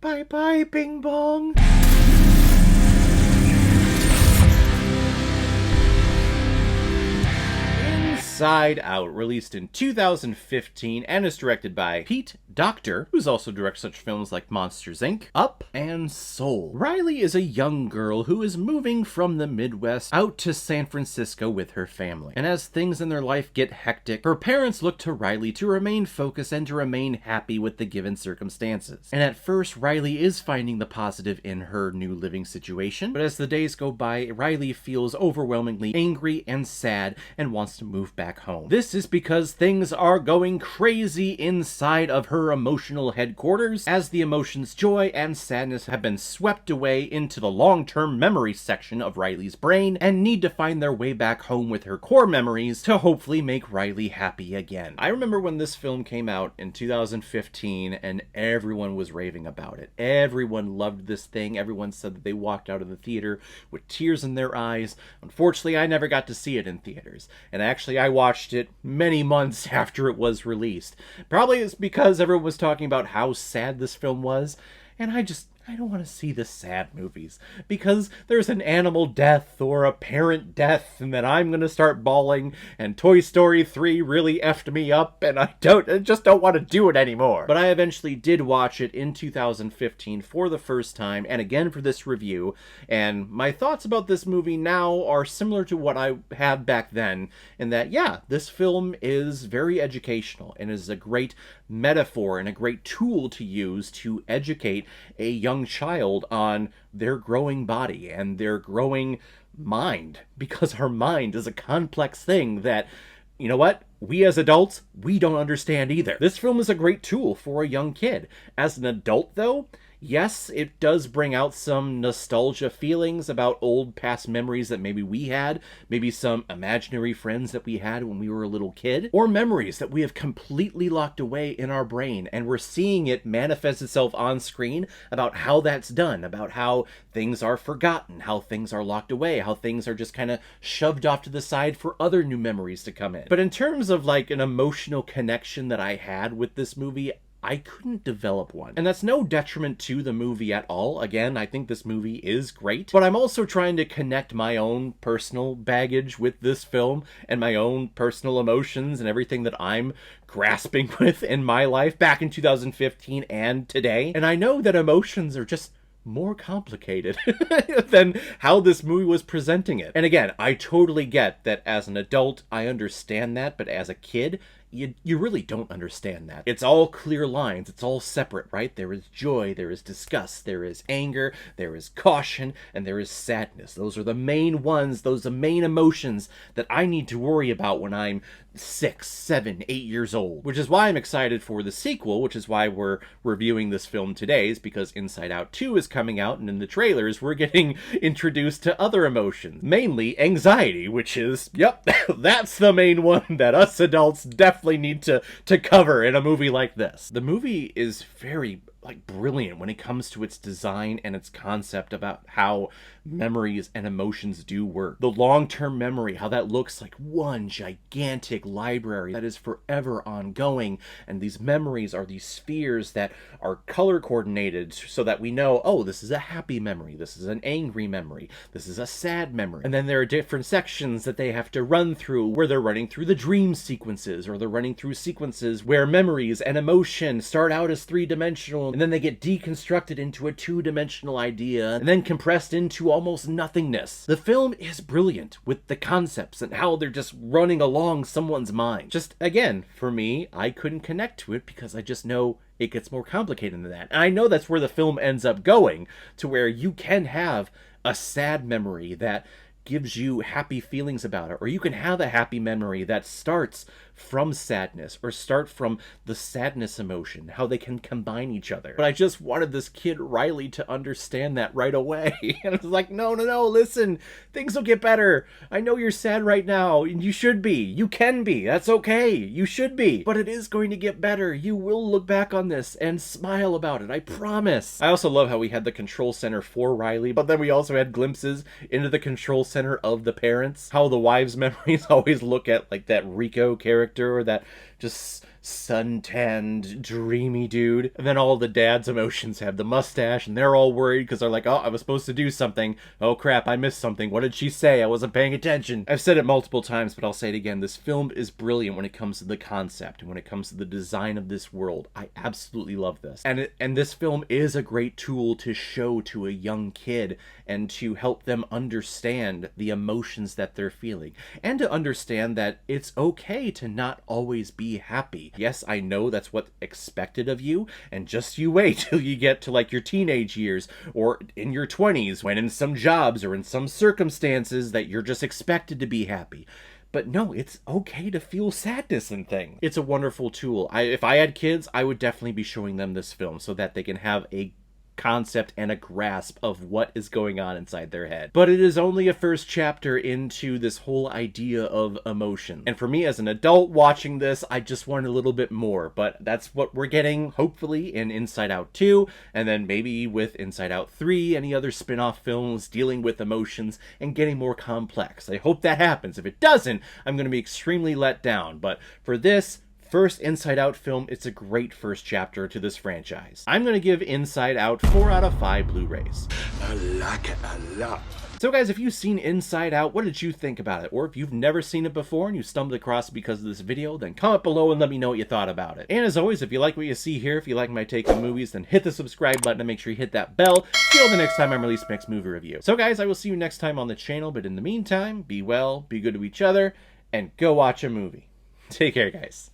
Bye-bye, Bing Bong. Inside Out, released in 2015 and is directed by Pete Docter, who's also directed such films like Monsters, Inc., Up, and Soul. Riley is a young girl who is moving from the Midwest out to San Francisco with her family. And as things in their life get hectic, her parents look to Riley to remain focused and to remain happy with the given circumstances. And at first, Riley is finding the positive in her new living situation, but as the days go by, Riley feels overwhelmingly angry and sad and wants to move back home. This is because things are going crazy inside of her emotional headquarters, as the emotions joy and sadness have been swept away into the long-term memory section of Riley's brain and need to find their way back home with her core memories to hopefully make Riley happy again. I remember when this film came out in 2015 and everyone was raving about it. Everyone loved this thing. Everyone said that they walked out of the theater with tears in their eyes. Unfortunately, I never got to see it in theaters. And actually, I watched it many months after it was released. Probably it's because everyone was talking about how sad this film was, and I don't want to see the sad movies, because there's an animal death or a parent death, and then I'm going to start bawling, and Toy Story 3 really effed me up, and I just don't want to do it anymore. But I eventually did watch it in 2015 for the first time, and again for this review, and my thoughts about this movie now are similar to what I had back then, in that, yeah, this film is very educational, and is a great metaphor and a great tool to use to educate a young child on their growing body and their growing mind, because our mind is a complex thing that, you know what, we as adults, we don't understand either. This film is a great tool for a young kid. As an adult, though, yes, it does bring out some nostalgia feelings about old past memories that maybe we had, maybe some imaginary friends that we had when we were a little kid, or memories that we have completely locked away in our brain, and we're seeing it manifest itself on screen about how that's done, about how things are forgotten, how things are locked away, how things are just kind of shoved off to the side for other new memories to come in. But in terms of like an emotional connection that I had with this movie, I couldn't develop one. And that's no detriment to the movie at all. Again, I think this movie is great, but I'm also trying to connect my own personal baggage with this film and my own personal emotions and everything that I'm grasping with in my life back in 2015 and today. And I know that emotions are just more complicated than how this movie was presenting it. And again, I totally get that as an adult, I understand that, but as a kid, you really don't understand that. It's all clear lines. It's all separate, right? There is joy, there is disgust, there is anger, there is caution, and there is sadness. Those are the main ones, those are the main emotions that I need to worry about when I'm 6, 7, 8 years old. Which is why I'm excited for the sequel, which is why we're reviewing this film today, is because Inside Out 2 is coming out, and in the trailers we're getting introduced to other emotions. Mainly anxiety, which is, yep, that's the main one that us adults definitely need to cover in a movie like this. The movie is very brilliant when it comes to its design and its concept about how memories and emotions do work. The long-term memory, how that looks like one gigantic library that is forever ongoing, and these memories are these spheres that are color coordinated so that we know, oh, this is a happy memory, this is an angry memory, this is a sad memory. And then there are different sections that they have to run through where they're running through the dream sequences, or they're running through sequences where memories and emotion start out as three-dimensional and then they get deconstructed into a two-dimensional idea, and then compressed into almost nothingness. The film is brilliant with the concepts and how they're just running along someone's mind. Just, again, for me, I couldn't connect to it because I just know it gets more complicated than that. And I know that's where the film ends up going, to where you can have a sad memory that gives you happy feelings about it, or you can have a happy memory that starts from sadness, or start from the sadness emotion, how they can combine each other. But I just wanted this kid Riley to understand that right away. And I was like, no, listen, things will get better. I know you're sad right now, and you should be. You can be. That's okay. You should be. But it is going to get better. You will look back on this and smile about it. I promise. I also love how we had the control center for Riley, but then we also had glimpses into the control center of the parents. How the wives' memories always look at like that Rico character, or that just suntanned, dreamy dude. And then all the dad's emotions have the mustache, and they're all worried because they're like, oh, I was supposed to do something. Oh crap, I missed something. What did she say? I wasn't paying attention. I've said it multiple times, but I'll say it again. This film is brilliant when it comes to the concept and when it comes to the design of this world. I absolutely love this. And this film is a great tool to show to a young kid and to help them understand the emotions that they're feeling, and to understand that it's okay to not always be happy. Yes, I know that's what's expected of you, and just you wait till you get to like your teenage years or in your 20s, when in some jobs or in some circumstances that you're just expected to be happy. But no, it's okay to feel sadness and things. It's a wonderful tool. If I had kids, I would definitely be showing them this film so that they can have a concept and a grasp of what is going on inside their head. But it is only a first chapter into this whole idea of emotion. And for me as an adult watching this, I just want a little bit more. But that's what we're getting, hopefully, in Inside Out 2, and then maybe with Inside Out 3, any other spin-off films dealing with emotions and getting more complex. I hope that happens. If it doesn't, I'm going to be extremely let down. But for this first Inside Out film, it's a great first chapter to this franchise. I'm going to give Inside Out 4 out of 5 Blu-rays. I like it a lot. So guys, if you've seen Inside Out, what did you think about it? Or if you've never seen it before and you stumbled across it because of this video, then comment below and let me know what you thought about it. And as always, if you like what you see here, if you like my take on movies, then hit the subscribe button and make sure you hit that bell till the next time I release my next movie review. So guys, I will see you next time on the channel, but in the meantime, be well, be good to each other, and go watch a movie. Take care, guys.